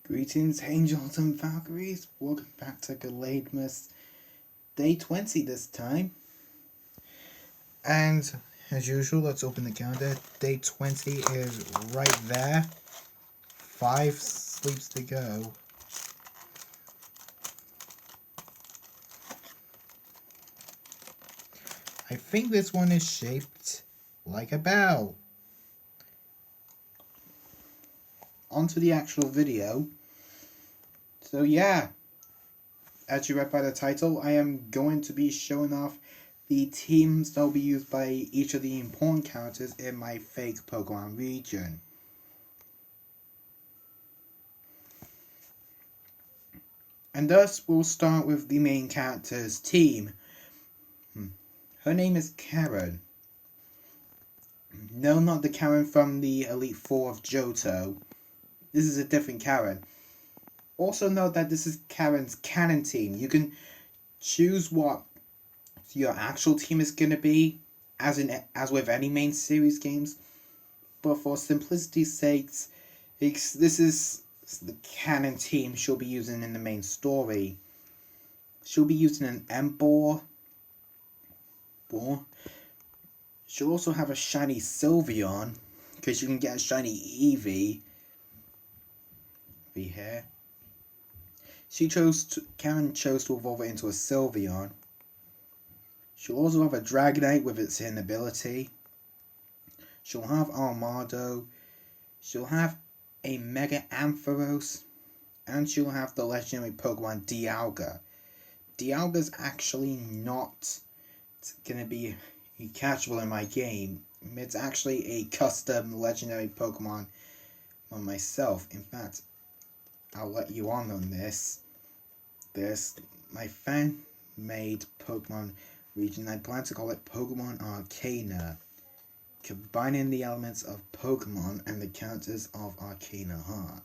Greetings, angels and Valkyries. Welcome back to Gallademas, day 20 this time. And as usual, let's open the calendar. Day 20 is right there. 5 sleeps to go. I think this one is shaped like a bell. On to the actual video. So yeah, as you read by the title, I am going to be showing off the teams that will be used by each of the important characters in my fake Pokemon region. And thus, we'll start with the main character's team. Her name is Karen. No, not the Karen from the Elite Four of Johto. This is a different Karen. Also note that this is Karen's canon team. You can choose what your actual team is going to be, as with any main series games. But for simplicity's sakes, this is the canon team she'll be using in the main story. She'll be using an Emboar. She'll also have a shiny Sylveon, because you can get a shiny Eevee. Here. Karen chose to evolve it into a Sylveon. She'll also have a Dragonite with its hidden ability. She'll have Armado. She'll have a Mega Ampharos. And she'll have the legendary Pokemon Dialga. Dialga's actually not going to be catchable in my game. It's actually a custom legendary Pokemon on myself. In fact, I'll let you on this. There's my fan-made Pokemon region. I plan to call it Pokemon Arcana, combining the elements of Pokemon and the characters of Arcana Heart,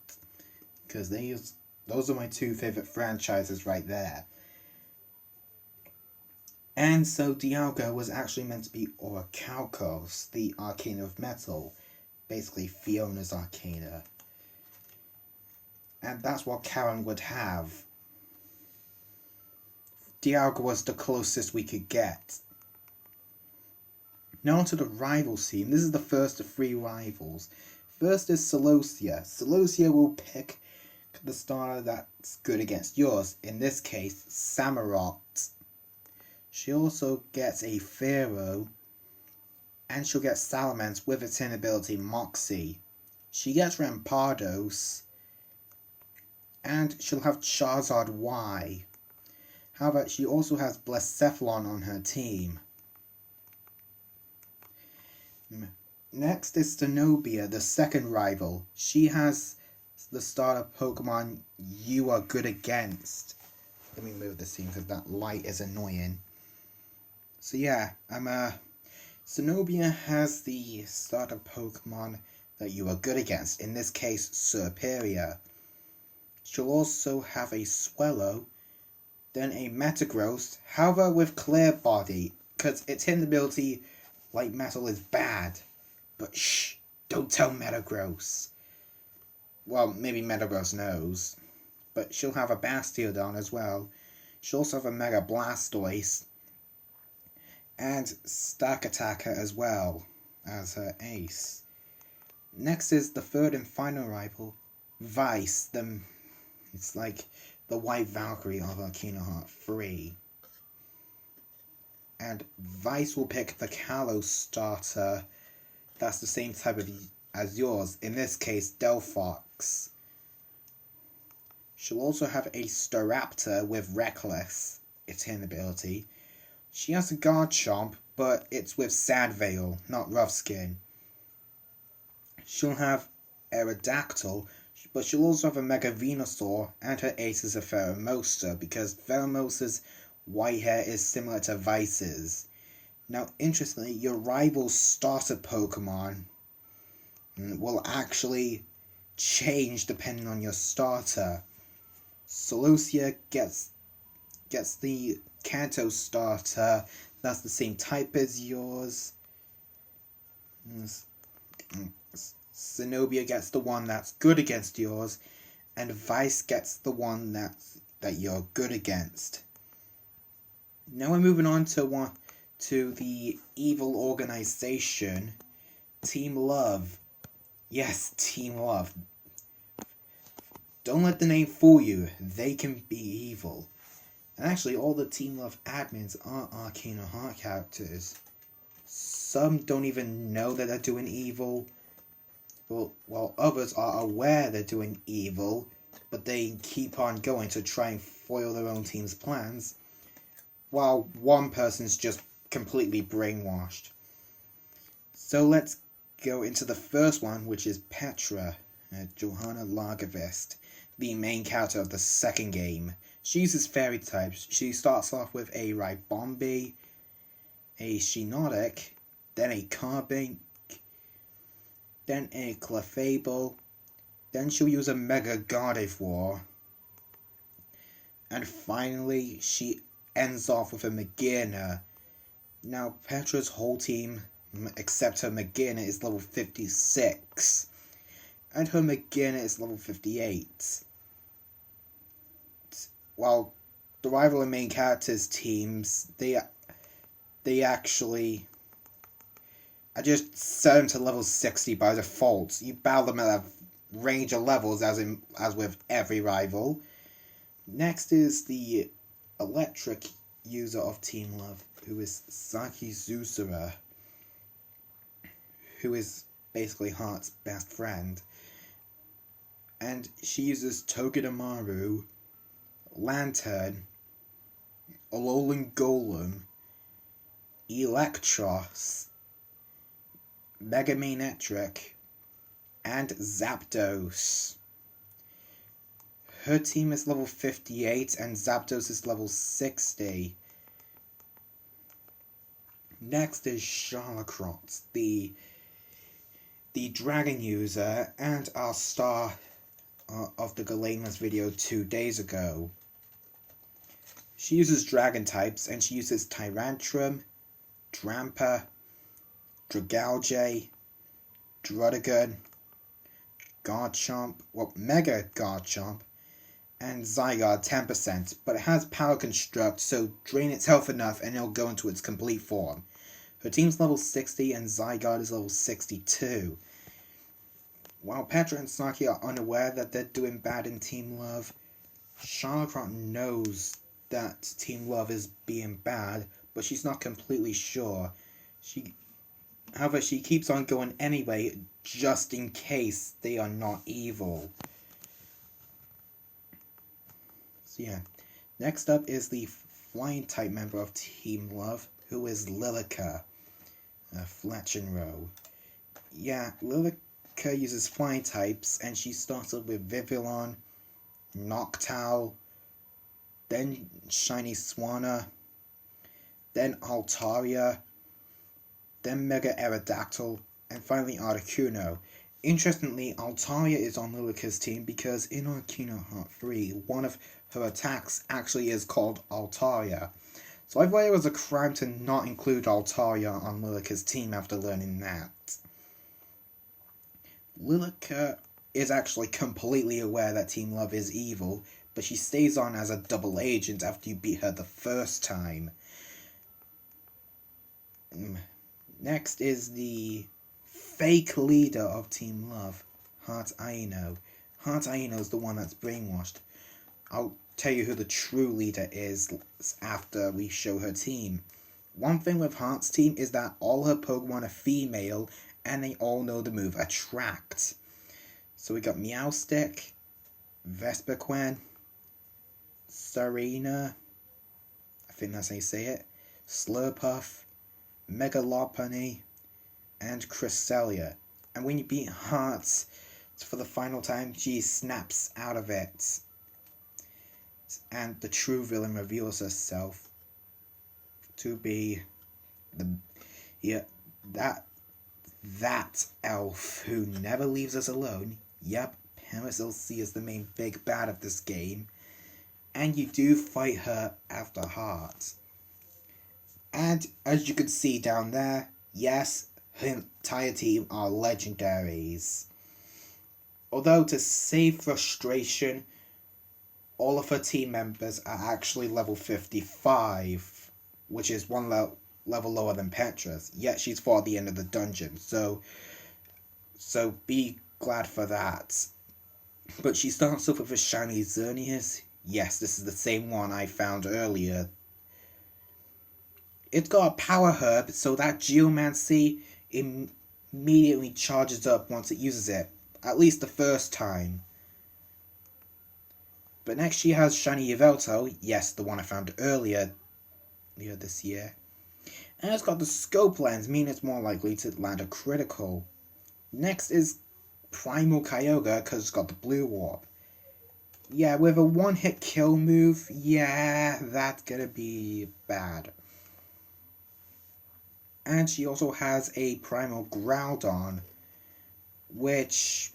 because those are my two favorite franchises right there. And so Dialga was actually meant to be Orichalcos, the Arcana of Metal, basically Fiona's Arcana. And that's what Karen would have. Dialga was the closest we could get. Now onto the rival team. This is the first of 3 rivals. First is Celosia. Celosia will pick the starter that's good against yours. In this case, Samurott. She also gets a Pharaoh. And she'll get Salamence with its inability Moxie. She gets Rampardos. And she'll have Charizard Y. However, she also has Blacephalon on her team. Next is Zenobia, the second rival. She has the starter Pokemon you are good against. Let me move this scene because that light is annoying. So yeah, Zenobia has the starter Pokemon that you are good against. In this case, Serperior. She'll also have a Swellow, then a Metagross, however with Clear Body, because its hidden ability, like Metal, is bad. But shh, don't tell Metagross. Well, maybe Metagross knows. But she'll have a Bastiodon as well. She'll also have a Mega Blastoise, and Stakataka as well as her ace. Next is the third and final rival, Vice, it's like the White Valkyrie of Arcana Heart 3. And Vice will pick the Kalos starter that's the same type as yours, in this case Delphox. She'll also have a Staraptor with Reckless, its hidden ability. She has a Garchomp, but it's with Sandveil, not Roughskin. She'll have Aerodactyl, but she'll also have a Mega Venusaur, and her ace is a Pheromosa, because Pheromosa's white hair is similar to Vice's. Now, interestingly, your rival's starter Pokemon will actually change depending on your starter. Celosia gets the Kanto starter that's the same type as yours. Zenobia gets the one that's good against yours, and Vice gets the one that you're good against. Now we're moving on to the evil organization, Team Love. Yes, Team Love. Don't let the name fool you. They can be evil. And actually, all the Team Love admins are Arcana Heart characters. Some don't even know that they're doing evil, while others are aware they're doing evil, but they keep on going to try and foil their own team's plans, while one person's just completely brainwashed. So let's go into the first one, which is Petra, Johanna Lagervest, the main character of the second game. She uses fairy types. She starts off with a Ribombi, a Shiinotic, then a Carbink, then a Clefable, then she'll use a Mega Gardevoir, and finally she ends off with a Magearna. Now Petra's whole team, except her Magearna, is level 56, and her Magearna is level 58. While the rival and main characters teams, they actually, I just set them to level 60 by default. You battle them at a range of levels as with every rival. Next is the electric user of Team Love, who is Saki Zusura, who is basically Heart's best friend. And she uses Togedemaru, Lantern, Alolan Golem, Electros, Megamanectric, and Zapdos. Her team is level 58 and Zapdos is level 60. Next is Charlocrot, the dragon user and our star of the Gallademas video 2 days ago. She uses dragon types and she uses Tyrantrum, Drampa, Dragalge, Druddigon, Garchomp, Mega Garchomp, and Zygarde 10%, but it has Power Construct, so drain its health enough and it'll go into its complete form. Her team's level 60 and Zygarde is level 62. While Petra and Saki are unaware that they're doing bad in Team Love, Charlocrot knows that Team Love is being bad, but she's not completely sure. However, she keeps on going anyway, just in case they are not evil. So yeah, next up is the flying type member of Team Love, who is Lilica, Fletchenrow. Yeah, Lilica uses flying types, and she starts up with Vivillon, Noctowl, then Shiny Swanna, then Altaria, then Mega Aerodactyl, and finally Articuno. Interestingly, Altaria is on Lilica's team because in Arcana Heart 3, one of her attacks actually is called Altaria. So I thought it was a crime to not include Altaria on Lilica's team after learning that. Lilica is actually completely aware that Team Love is evil, but she stays on as a double agent after you beat her the first time. Next is the fake leader of Team Love, Heart Aino. Heart Aino is the one that's brainwashed. I'll tell you who the true leader is after we show her team. One thing with Heart's team is that all her Pokemon are female and they all know the move Attract. So we got Meowstic, Vespiquen, Serena, I think that's how you say it, Slurpuff, Mega Lopunny, and Cresselia. And when you beat Heart for the final time, she snaps out of it. And the true villain reveals herself to be that elf who never leaves us alone. Yep, Penicillin is the main big bad of this game. And you do fight her after Heart. And as you can see down there, yes, her entire team are legendaries. Although to save frustration, all of her team members are actually level 55, which is one level lower than Petra's, yet she's fought at the end of the dungeon, so be glad for that. But she starts off with a shiny Xerneas. Yes, this is the same one I found earlier. It's got a power herb, so that Geomancy immediately charges up once it uses it, at least the first time. But next she has shiny Yveltal, yes, the one I found earlier this year. And it's got the scope lens, meaning it's more likely to land a critical. Next is Primal Kyogre, because it's got the blue warp. Yeah, with a one-hit kill move, yeah, that's gonna be bad. And she also has a Primal Groudon, which,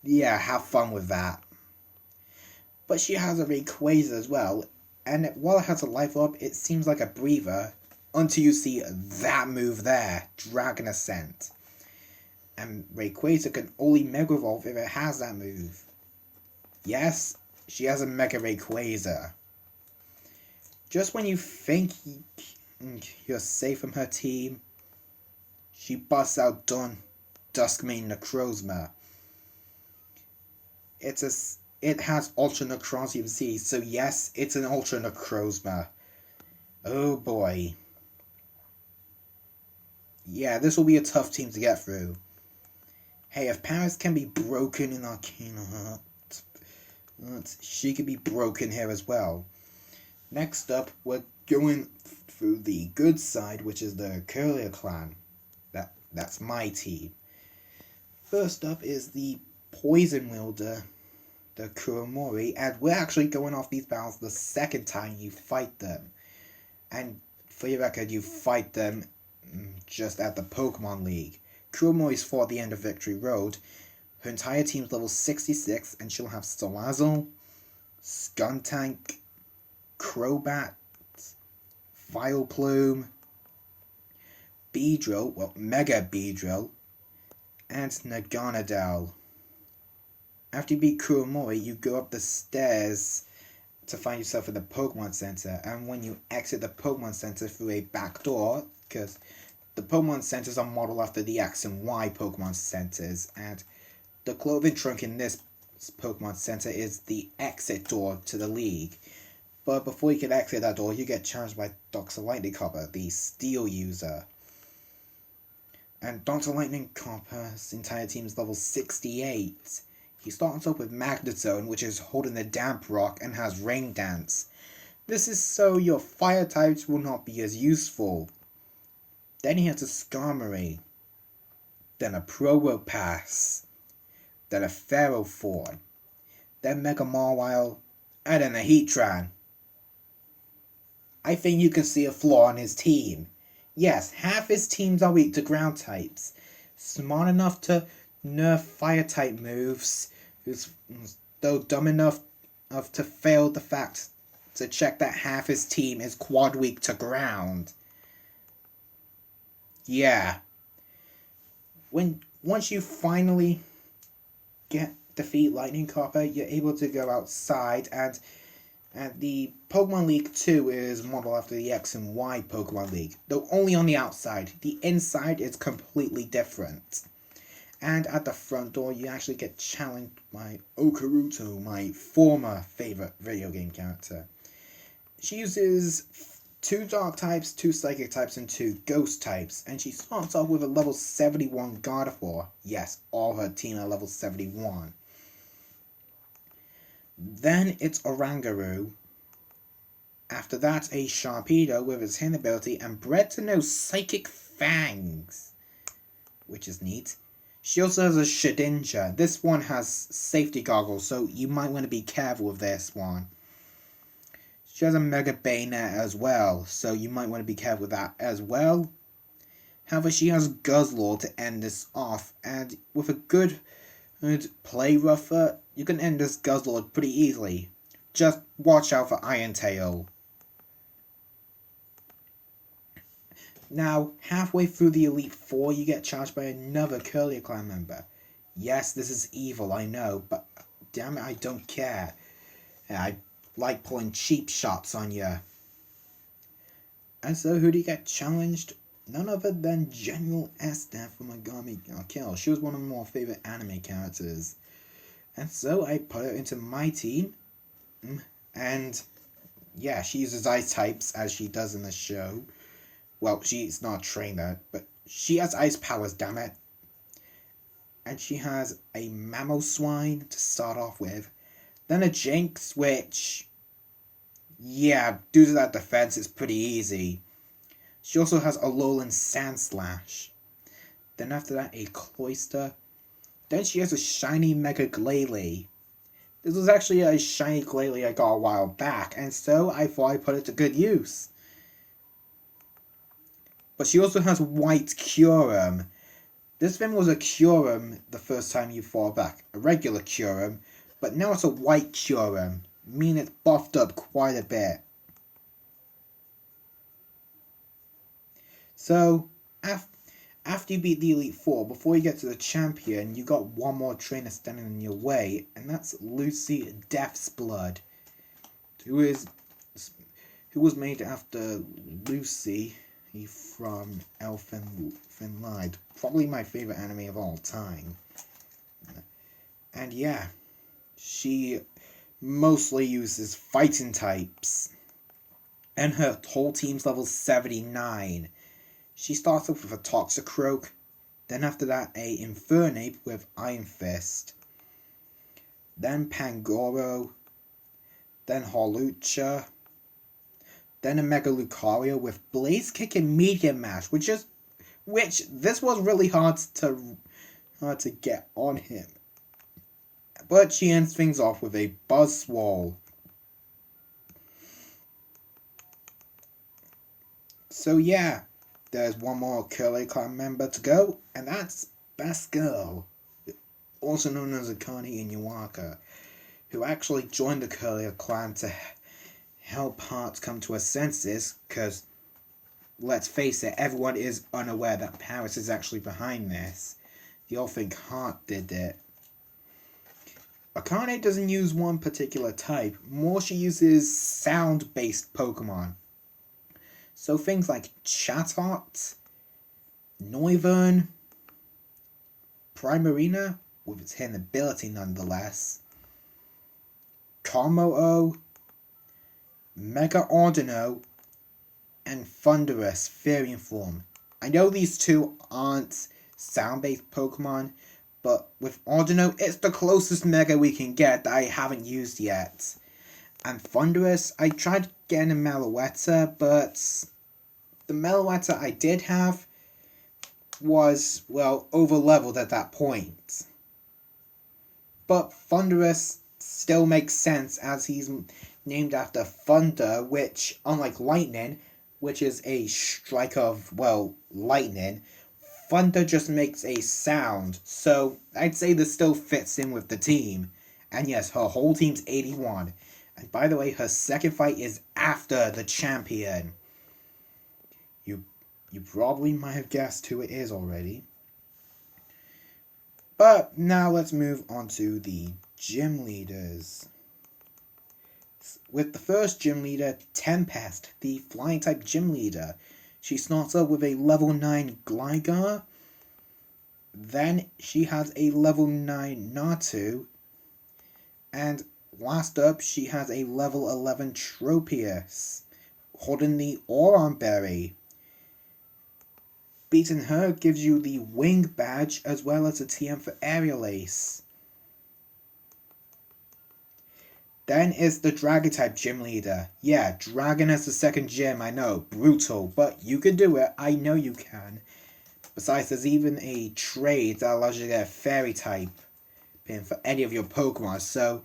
yeah, have fun with that. But she has a Rayquaza as well, and while it has a life up, it seems like a breather until you see that move there, Dragon Ascent. And Rayquaza can only Mega Evolve if it has that move. Yes, she has a Mega Rayquaza. Just when you think you're safe from her team, she busts out Duskmane Necrozma. It has Ultra Necrozma, you can see, so yes, it's an Ultra Necrozma. Oh boy. Yeah, this will be a tough team to get through. Hey, if Paris can be broken in Arcana Heart, she can be broken here as well. Next up, we're going through the good side, which is the Curlier clan. That's my team. First up is the Poison Wielder, the Kuromori, and we're actually going off these battles the second time you fight them. And for your record, you fight them just at the Pokemon League. Kuromori's fought at the end of Victory Road. Her entire team's level 66, and she'll have Salazzle, Skuntank, Crobat, Vileplume, Beedrill, well, Mega Beedrill, and Naganadel. After you beat Kuromori, you go up the stairs to find yourself in the Pokemon Center, and when you exit the Pokemon Center through a back door, because the Pokemon Centers are modeled after the X and Y Pokemon Centers, and the clothing trunk in this Pokemon Center is the exit door to the league. But before you can exit that door, you get challenged by Dr. Lightning Copper, the Steel user. And Dr. Lightning Copper's entire team is level 68. He starts off with Magnezone, which is holding the Damp Rock and has Rain Dance. This is so your fire types will not be as useful. Then he has a Skarmory, then a Probopass, then a Ferrothorn, then Mega Mawile, and then a Heatran. I think you can see a flaw in his team. Yes, half his teams are weak to ground types. Smart enough to nerf fire type moves, though dumb enough to fail the fact to check that half his team is quad weak to ground. Yeah. Once you finally defeat Lightning Copper, you're able to go outside, and the Pokemon League 2 is modeled after the X and Y Pokemon League, though only on the outside. The inside is completely different. And at the front door, you actually get challenged by Okaruto, my former favorite video game character. She uses 2 Dark types, 2 Psychic types, and 2 Ghost types, and she starts off with a level 71 Gardevoir. Yes, all her team are level 71. Then it's Oranguru. After that, a Sharpedo with its hidden ability and bred to know Psychic Fangs, which is neat. She also has a Shedinja. This one has safety goggles, so you might want to be careful with this one. She has a Mega Bayonet as well, so you might want to be careful with that as well. However, she has Guzzlord to end this off, and with a good play rougher, you can end this Guzzlord pretty easily. Just watch out for Iron Tail. Now, halfway through the Elite Four, you get charged by another Curlier clan member. Yes, this is evil, I know, but damn it, I don't care. I like pulling cheap shots on you. And so who do you get challenged? None other than General Esther from Megami Kill. She was one of my more favorite anime characters. And so I put her into my team. And yeah, she uses ice types as she does in the show. Well, she's not a trainer, but she has ice powers, damn it. And she has a Mamoswine to start off with. Then a Jinx, which, yeah, due to that defense, it's pretty easy. She also has a Alolan Sandslash. Then after that, a Cloyster. Then she has a shiny Mega Glalie. This was actually a shiny Glalie I got a while back, and so I thought I put it to good use. But she also has White Kyurem. This thing was a Kyurem the first time you fought back, a regular Kyurem, but now it's a White Kyurem, meaning it's buffed up quite a bit. So, after you beat the Elite Four, before you get to the champion, you got one more trainer standing in your way, and that's Lucy Death's Blood, who was made after Lucy from Elfen Lied, probably my favorite anime of all time. And yeah, she mostly uses fighting types, and her whole team's level 79. She starts off with a Toxicroak, then after that a Infernape with Iron Fist, then Pangoro, then Hawlucha, then a Mega Lucario with Blaze Kick and Meteor Mash, which this was really hard to get on him. But she ends things off with a Buzzwole. So yeah, there's one more Curly Clan member to go, and that's Basgirl, also known as Akane Inuaka, who actually joined the Curly Clan to help Heart come to her senses, because, let's face it, everyone is unaware that Paris is actually behind this. They all think Heart did it. Akane doesn't use one particular type, more she uses sound-based Pokemon. So things like Chatot, Noivern, Primarina, with its hidden ability nonetheless, Kommo-o, Mega Audino, and Thundurus Fairy form. I know these two aren't sound-based Pokemon, but with Audino, it's the closest Mega we can get that I haven't used yet. And Thundurus, I tried getting a Meloetta, but the Meloetta I did have was, well, over-leveled at that point. But Thundurus still makes sense as he's named after Thunder, which, unlike Lightning, which is a strike of, well, lightning, Thunder just makes a sound. So I'd say this still fits in with the team. And yes, her whole team's 81. And by the way, her second fight is after the champion. You probably might have guessed who it is already. But now let's move on to the gym leaders. With the first gym leader, Tempest, the flying type gym leader. She starts up with a level 9 Gligar. Then she has a level 9 Natu. And last up, she has a level 11 Tropius, holding the Auron Berry. Beating her gives you the Wing Badge as well as a TM for Aerial Ace. Then is the Dragon type gym leader. Yeah, Dragon as the second gym, I know, brutal, but you can do it, I know you can. Besides, there's even a trade that allows you to get a Fairy type pin for any of your Pokemon, so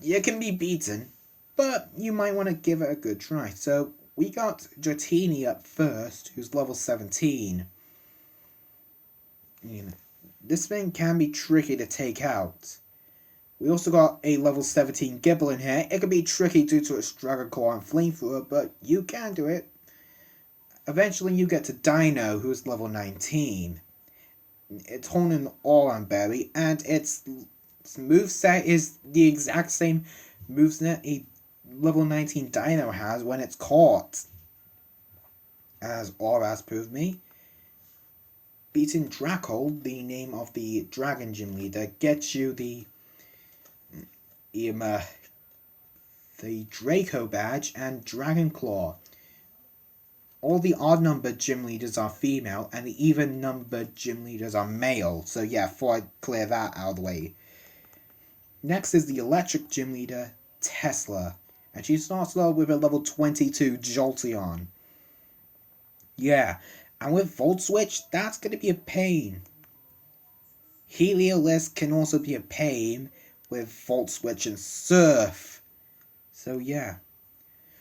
you can be beaten, but you might want to give it a good try. So we got Dratini up first, who's level 17. This thing can be tricky to take out. We also got a level 17 Gible in here. It can be tricky due to its Dragon Claw and Flamethrower, but you can do it. Eventually you get to Dino, who's level 19. It's holding Aura Berry, and its moveset is the exact same moveset a level 19 Dino has when it's caught. As Aura's proved me. Beating Draco, the name of the Dragon Gym Leader, gets you the Draco badge and Dragon Claw. All the odd numbered gym leaders are female, and the even numbered gym leaders are male. So yeah, before I clear that out of the way. Next is the electric gym leader, Tesla. And she starts off with a level 22 Jolteon. Yeah, and with Volt Switch, that's going to be a pain. Heliolisk can also be a pain with Volt Switch and Surf. So yeah.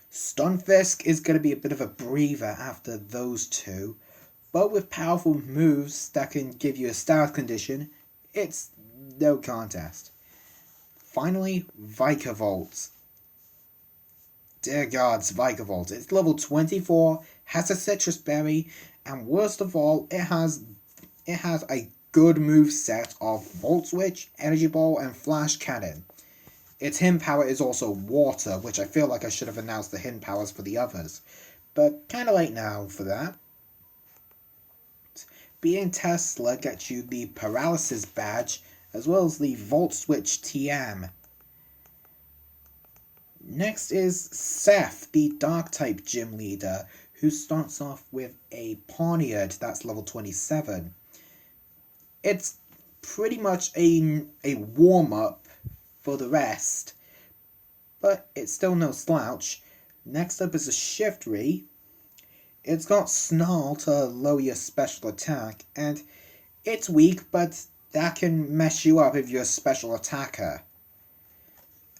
Stunfisk is going to be a bit of a breather after those two, but with powerful moves that can give you a status condition, it's no contest. Finally, Vikavolt. Dear gods, Vikavolt. It's level 24, has a citrus berry, and worst of all, it has a good move set of Volt Switch, Energy Ball, and Flash Cannon. Its hidden power is also water, which I feel like I should have announced the hidden powers for the others. But kinda late now for that. Being Tesla gets you the Paralysis badge, as well as the Volt Switch TM. Next is Seth, the Dark-type gym leader, who starts off with a Pawniard that's level 27. It's pretty much a warm-up for the rest, but it's still no slouch. Next up is a Shiftry. It's got Snarl to lower your special attack, and it's weak, but that can mess you up if you're a special attacker.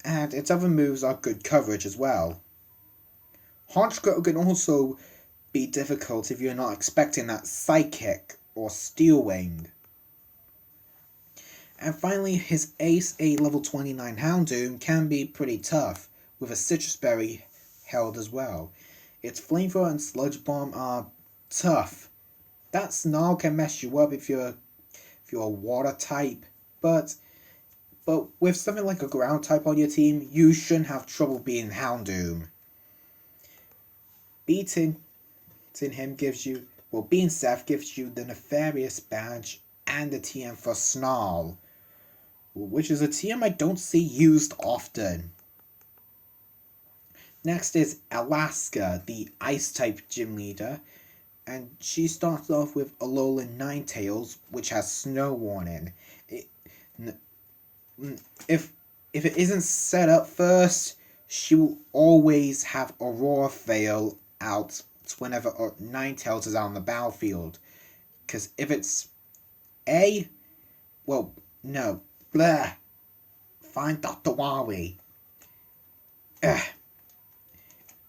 And its other moves are good coverage as well. Honchkrow can also be difficult if you're not expecting that Psychic or Steel Wing. And finally, his ace, a level 29 Houndoom, can be pretty tough, with a Citrus Berry held as well. Its Flamethrower and Sludge Bomb are tough. That Snarl can mess you up if you're a water type, but with something like a ground type on your team, you shouldn't have trouble beating Houndoom. Beating Seth gives you the Nefarious badge and the TM for Snarl, which is a TM I don't see used often. Next is Alaska, the Ice-type gym leader, and she starts off with Alolan Ninetales, which has Snow Warning. If it isn't set up first, she will always have Aurora Veil out whenever Ninetales is out on the battlefield. Because if it's find Dr. Wily.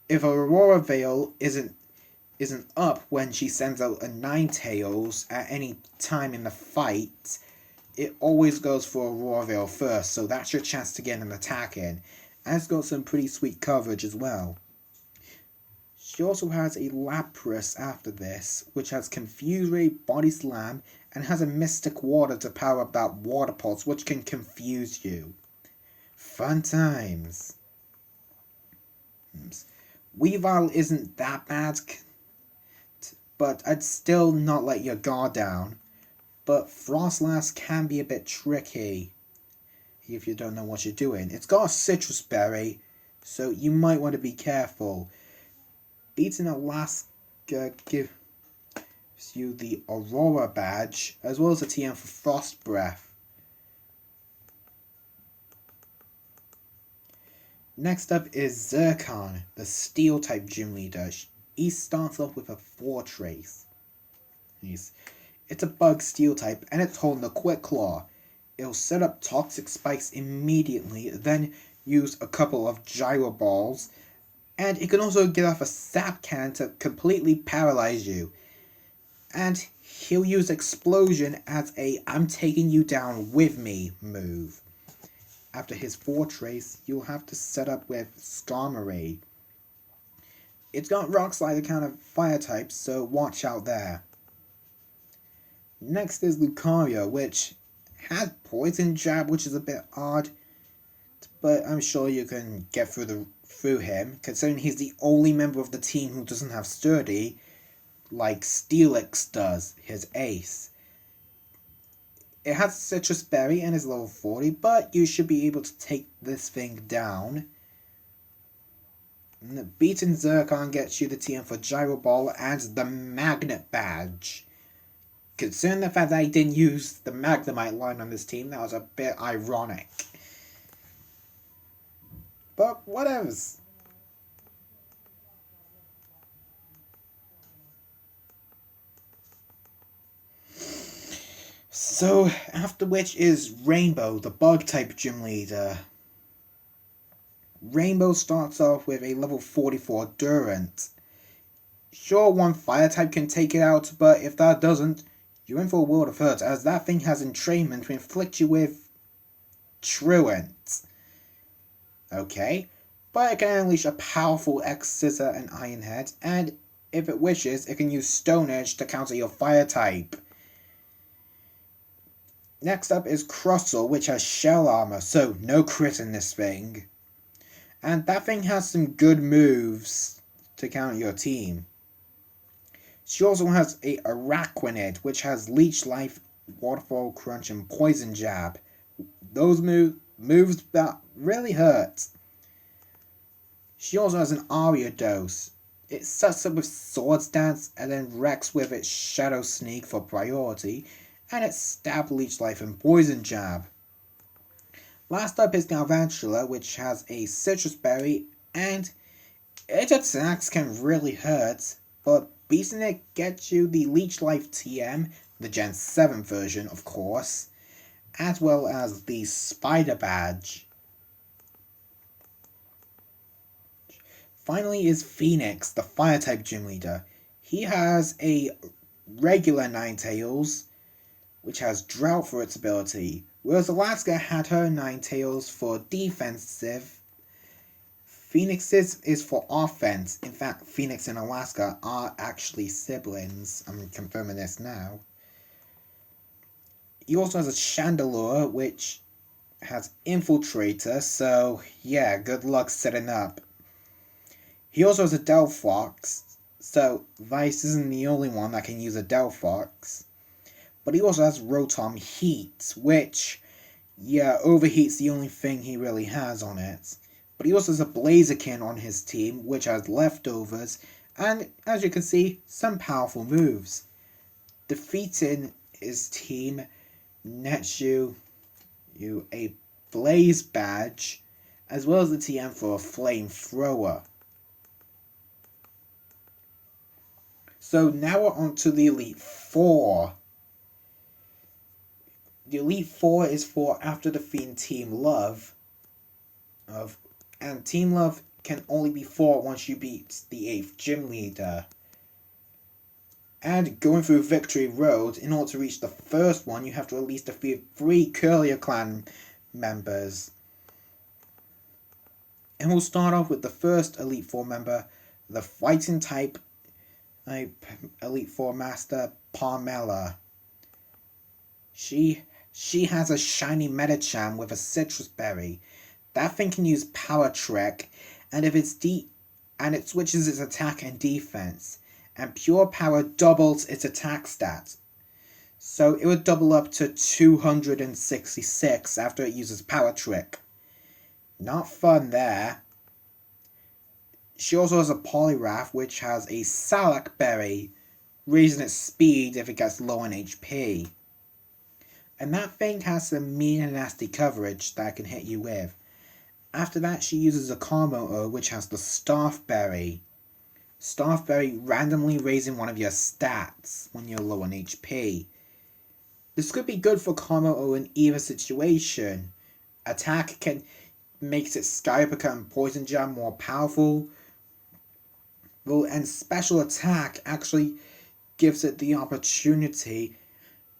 If Aurora Veil isn't up when she sends out a Ninetales at any time in the fight, it always goes for Aurora Veil first, so that's your chance to get an attack in. And it's got some pretty sweet coverage as well. She also has a Lapras after this, which has Confuse Ray, Body Slam, and has a Mystic Water to power up that Water Pulse, which can confuse you. Fun times. Weavile isn't that bad, but I'd still not let your guard down. But Frostlass can be a bit tricky if you don't know what you're doing. It's got a Citrus Berry, so you might want to be careful. Beating Alaska gives you the Aurora badge, as well as a TM for Frost Breath. Next up is Zircon, the Steel-type gym leader. He starts off with a Fortrace. It's a bug Steel type, and it's holding a Quick Claw. It'll set up Toxic Spikes immediately, then use a couple of Gyro Balls, and it can also get off a Sap Cannon to completely paralyze you. And he'll use Explosion as a I'm taking you down with me move. After his Fortrace, you'll have to set up with Skarmory. It's got Rock Slide kind of fire types, so watch out there. Next is Lucario, which has Poison Jab, which is a bit odd, but I'm sure you can get through him, considering he's the only member of the team who doesn't have Sturdy, like Steelix does, his ace. It has Citrus Berry and is level 40, but you should be able to take this thing down. Beaten Zircon gets you the TM for Gyro Ball and the Magnet Badge. Considering the fact that I didn't use the Magnemite line on this team, that was a bit ironic. But whatevs. So, after which is Rainbow, the Bug-type gym leader. Rainbow starts off with a level 44 Durant. Sure, one fire type can take it out, but if that doesn't, you're in for a world of hurt, as that thing has entrainment to inflict you with Truant. Okay, but it can unleash a powerful X Scissor and Iron Head, and if it wishes, it can use Stone Edge to counter your fire type. Next up is Crustle, which has Shell Armor, so no crit in this thing. And that thing has some good moves to counter your team. She also has a Araquanid, which has Leech Life, Waterfall Crunch, and Poison Jab. Those moves that really hurt. She also has an Ariados. It sets up with Swords Dance and then wrecks with its Shadow Sneak for priority, and its Stab, Leech Life, and Poison Jab. Last up is Galvantula, which has a Citrus Berry, and its attacks can really hurt, but beating it gets you the Leech Life TM, the Gen 7 version of course, as well as the Spider Badge. Finally is Phoenix, the Fire-type gym leader. He has a regular Ninetales, which has Drought for its ability, whereas Alaska had her Ninetales for defensive. Phoenix's is for offense. In fact, Phoenix and Alaska are actually siblings. I'm confirming this now. He also has a Chandelure, which has Infiltrator, so yeah, good luck setting up. He also has a Delphox, so Vice isn't the only one that can use a Delphox. But he also has Rotom Heat, which, yeah, Overheat's the only thing he really has on it. But he also has a Blaziken on his team, which has leftovers, and as you can see, some powerful moves. Defeating his team nets you a Blaze Badge, as well as the TM for a Flamethrower. So now we're on to the Elite Four. The Elite Four is for after defeating Team Love. And Team Love can only be 4 once you beat the 8th gym leader. And going through Victory Road, in order to reach the first one, you have to at least defeat 3 Curlier Clan members. And we'll start off with the first Elite Four member, the Fighting type Elite Four Master, Parmela. She has a shiny Medicham with a Citrus Berry. That thing can use Power Trek, and if it's and it switches its attack and defense. And Pure Power doubles its attack stats. So it would double up to 266 after it uses Power Trick. Not fun there. She also has a Poliwrath, which has a Salac Berry, raising its speed if it gets low on HP. And that thing has some mean and nasty coverage that it can hit you with. After that, she uses a Karmo-O, which has the Staff Berry. Staff Berry randomly raising one of your stats when you're low on HP. This could be good for Karmo-O in either situation. Attack makes its Sky Uppercut and Poison Jam more powerful. And special attack actually gives it the opportunity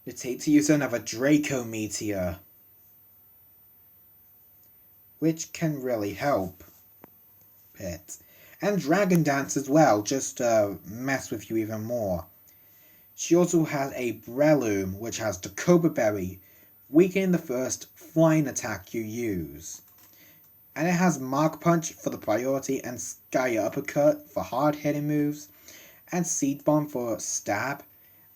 to use another Draco Meteor, which can really help it. And Dragon Dance as well, just to mess with you even more. She also has a Breloom, which has the Cobra Berry, weakening the first flying attack you use. And it has Mark Punch for the priority and Sky Uppercut for hard hitting moves, and Seed Bomb for stab,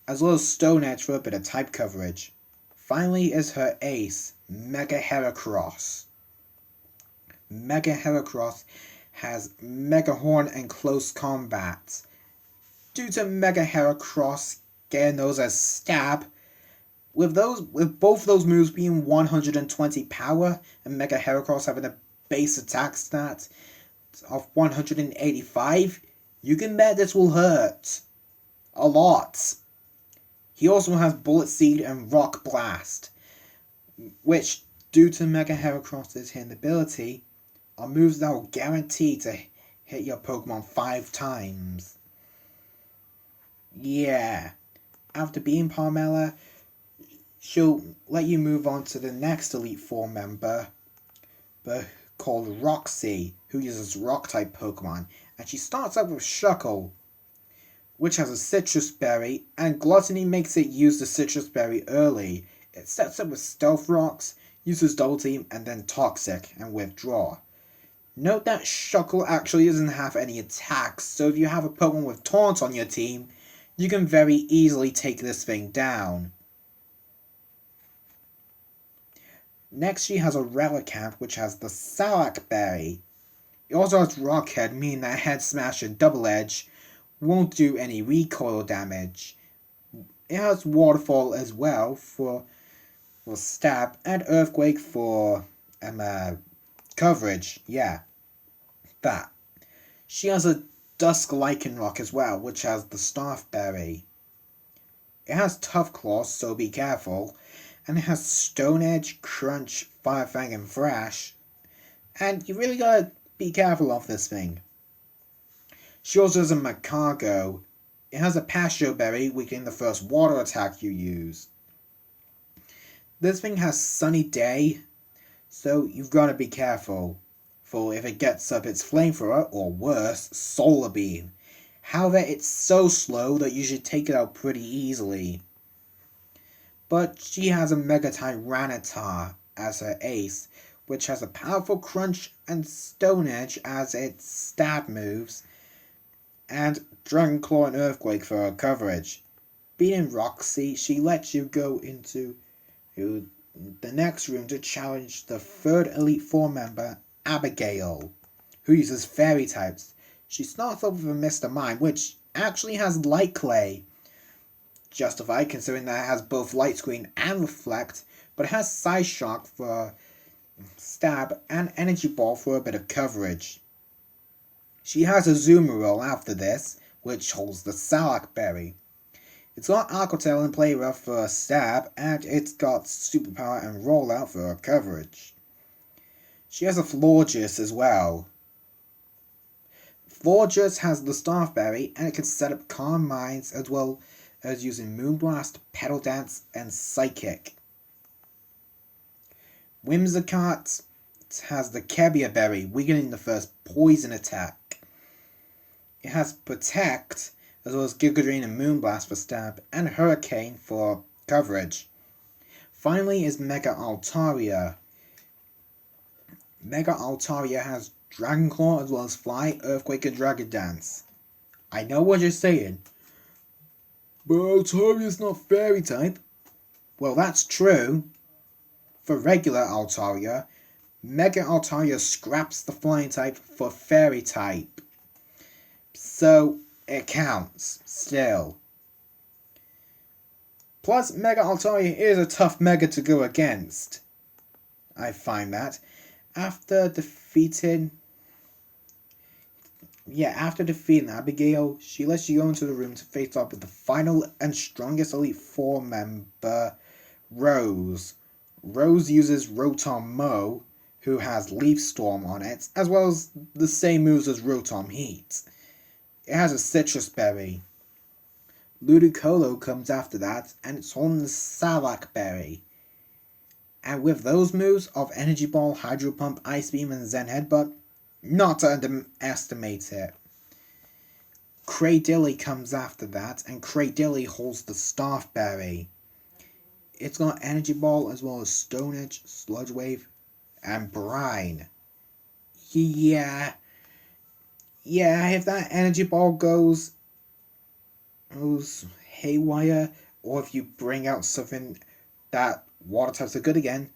as well as Stone Edge for a bit of type coverage. Finally is her ace, Mega Heracross. Mega Heracross has Mega Horn and Close Combat. Due to Mega Heracross getting those as stab, with both those moves being 120 power and Mega Heracross having a base attack stat of 185, you can bet this will hurt a lot. He also has Bullet Seed and Rock Blast, which, due to Mega Heracross's hidden ability, are moves that will guarantee to hit your Pokemon 5 times. Yeah, after being Parmela, she'll let you move on to the next Elite Four member, called Roxy, who uses Rock-type Pokemon, and she starts out with Shuckle, which has a Citrus Berry, and Gluttony makes it use the Citrus Berry early. It sets up with Stealth Rocks, uses Double Team, and then Toxic, and Withdraw. Note that Shuckle actually doesn't have any attacks, so if you have a Pokemon with Taunt on your team, you can very easily take this thing down. Next she has a Relicanth, which has the Salac Berry. It also has Rockhead, meaning that Head Smash and Double Edge won't do any recoil damage. It has Waterfall as well for stab, and Earthquake for coverage. Yeah, that. She has a Dusk Lycanroc as well, which has the Staff Berry. It has Tough Claws, so be careful, and it has Stone Edge, Crunch, Fire Fang, and Thrash, and you really gotta be careful of this thing. She also has a Macargo. It has a Pastio Berry, weakening the first water attack you use. This thing has Sunny Day, so you've got to be careful, for if it gets up its Flamethrower, or worse, Solar Beam. However, it's so slow that you should take it out pretty easily. But she has a Mega Tyranitar as her ace, which has a powerful Crunch and Stone Edge as its stab moves, and Dragon Claw and Earthquake for her coverage. Beating Roxy, she lets you go into the next room to challenge the third Elite Four member, Abigail, who uses Fairy types. She starts off with a Mr. Mime, which actually has Light Clay. Justified considering that it has both Light Screen and Reflect, but it has Psy Shock for stab and Energy Ball for a bit of coverage. She has a Azumarill after this, which holds the Salac Berry. It's got Aqua Tail and Play Rough for a stab, and it's got Superpower and Rollout for her coverage. She has a Florges as well. Florges has the Staff Berry, and it can set up Calm Minds as well as using Moonblast, Petal Dance, and Psychic. Whimsicott has the Kebia Berry, weakening the first poison attack. It has Protect, as well as Gigadrine and Moonblast for stab, and Hurricane for coverage. Finally is Mega Altaria. Mega Altaria has Dragon Claw as well as Fly, Earthquake, and Dragon Dance. I know what you're saying, but Altaria's not Fairy type. Well, that's true. For regular Altaria, Mega Altaria scraps the Flying type for Fairy type. So, it counts, still. Plus, Mega Altaria is a tough Mega to go against. I find that. After defeating Abigail, she lets you go into the room to face off with the final and strongest Elite Four member, Rose. Rose uses Rotom Mow, who has Leaf Storm on it, as well as the same moves as Rotom Heat. It has a Citrus Berry. Ludicolo comes after that, and it's on the Salac Berry. And with those moves of Energy Ball, Hydro Pump, Ice Beam, and Zen Headbutt, not to underestimate it. Kraydilly comes after that, and Kraydilly holds the Staff Berry. It's got Energy Ball as well as Stone Edge, Sludge Wave, and Brine. Yeah, if that Energy Ball goes haywire, or if you bring out something that Water types are good again,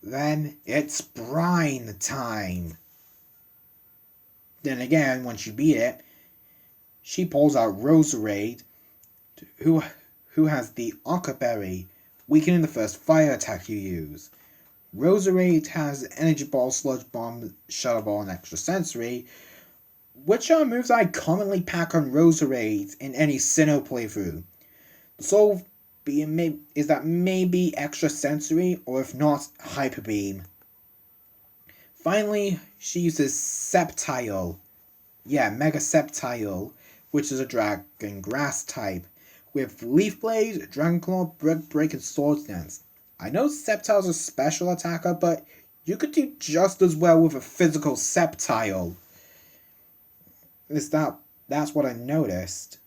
then it's Brine time. Then again, once you beat it, she pulls out Roserade, who has the Ochre Berry, weakening the first fire attack you use. Roserade has Energy Ball, Sludge Bomb, Shadow Ball, and Extra Sensory, which are moves I commonly pack on Roserade in any Sinnoh playthrough. The sole being is that maybe Extra Sensory, or if not, Hyper Beam. Finally, she uses Sceptile. Yeah, Mega Sceptile, which is a Dragon Grass type, with Leaf Blade, Dragon Claw, Brick Break, and Sword Dance. I know Sceptile's a special attacker, but you could do just as well with a physical Sceptile. That's what I noticed.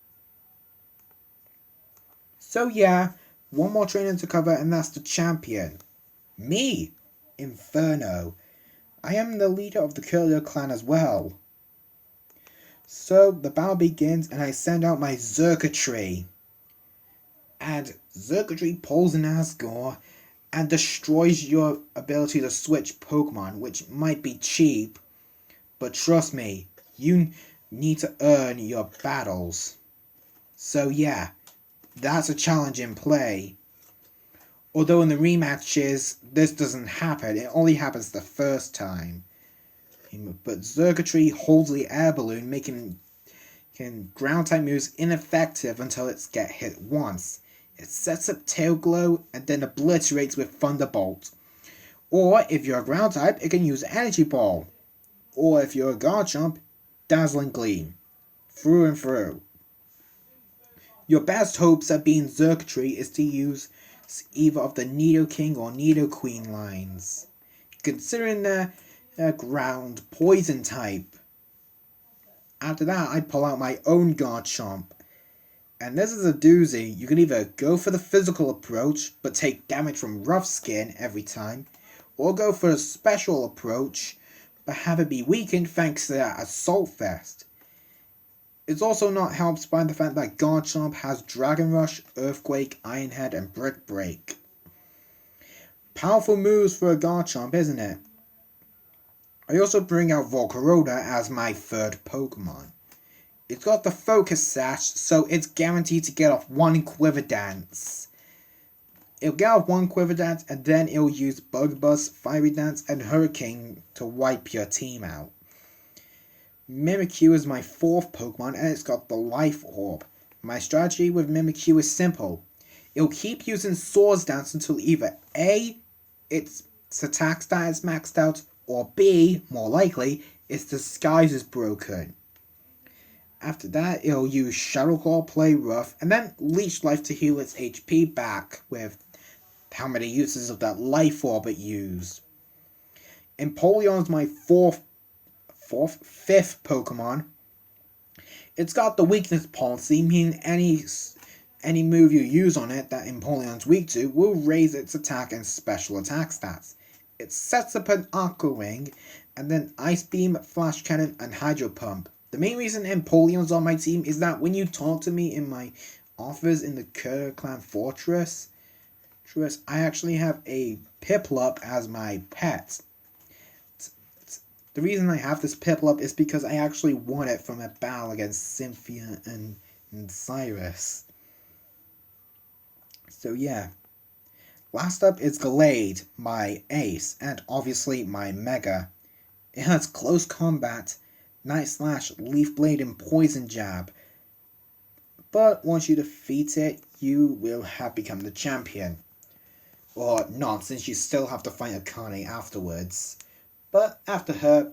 So yeah, one more trainer to cover, and that's the champion. Me, Inferno. I am the leader of the Curlier clan as well. So the battle begins, and I send out my Xurkitree. And Xurkitree pulls an Asgore and destroys your ability to switch Pokemon, which might be cheap, but trust me, you need to earn your battles. So yeah, that's a challenge in play. Although in the rematches, this doesn't happen, it only happens the first time. But Xurkitree holds the air balloon, making ground type moves ineffective until it gets hit once. It sets up Tail Glow and then obliterates with Thunderbolt. Or if you're a ground type, it can use Energy Ball. Or if you're a Garchomp, Dazzling Gleam. Through and through. Your best hopes at being Xurkitree is to use either of the Nidoking or Nidoqueen lines, considering their ground poison type. After that, I pull out my own Garchomp. And this is a doozy. You can either go for the physical approach, but take damage from Rough Skin every time, or go for a special approach, but have it be weakened thanks to that Assault Vest. It's also not helped by the fact that Garchomp has Dragon Rush, Earthquake, Iron Head, and Brick Break. Powerful moves for a Garchomp, isn't it? I also bring out Volcarona as my third Pokemon. It's got the Focus Sash, so it's guaranteed to get off one Quiver Dance. It'll get off one Quiver Dance, and then it'll use Bug Buzz, Fiery Dance, and Hurricane to wipe your team out. Mimikyu is my fourth Pokemon, and it's got the Life Orb. My strategy with Mimikyu is simple. It'll keep using Swords Dance until either A, its attack stat is maxed out, or B, more likely, its disguise is broken. After that, it'll use Shadow Claw, Play Rough, and then Leech Life to heal its HP back with how many uses of that Life Orb it used. Empoleon's my fifth Pokemon. It's got the weakness policy, meaning any move you use on it that Empoleon's weak to will raise its attack and special attack stats. It sets up an Aqua Wing, and then Ice Beam, Flash Cannon, and Hydro Pump. The main reason Empoleon's on my team is that when you talk to me in my office in the Curlier Clan Fortress, I actually have a Piplup as my pet. The reason I have this Piplup is because I actually won it from a battle against Cynthia and Cyrus. So yeah. Last up is Gallade, my ace, and obviously my mega. It has Close Combat, Night Slash, Leaf Blade, and Poison Jab. But once you defeat it, you will have become the champion. Or not, since you still have to fight Akane afterwards. But after her,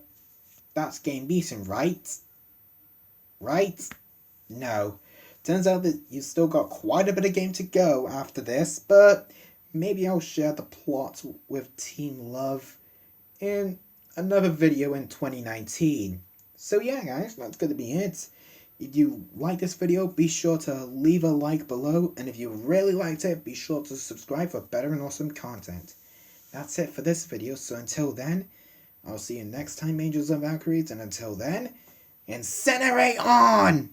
that's game beaten, right? Right? No. Turns out that you've still got quite a bit of game to go after this, but maybe I'll share the plot with Team Love in another video in 2019. So yeah guys, that's going to be it. If you like this video, be sure to leave a like below, and if you really liked it, be sure to subscribe for better and awesome content. That's it for this video, so until then, I'll see you next time, Angels and Valkyries, and until then, incinerate on!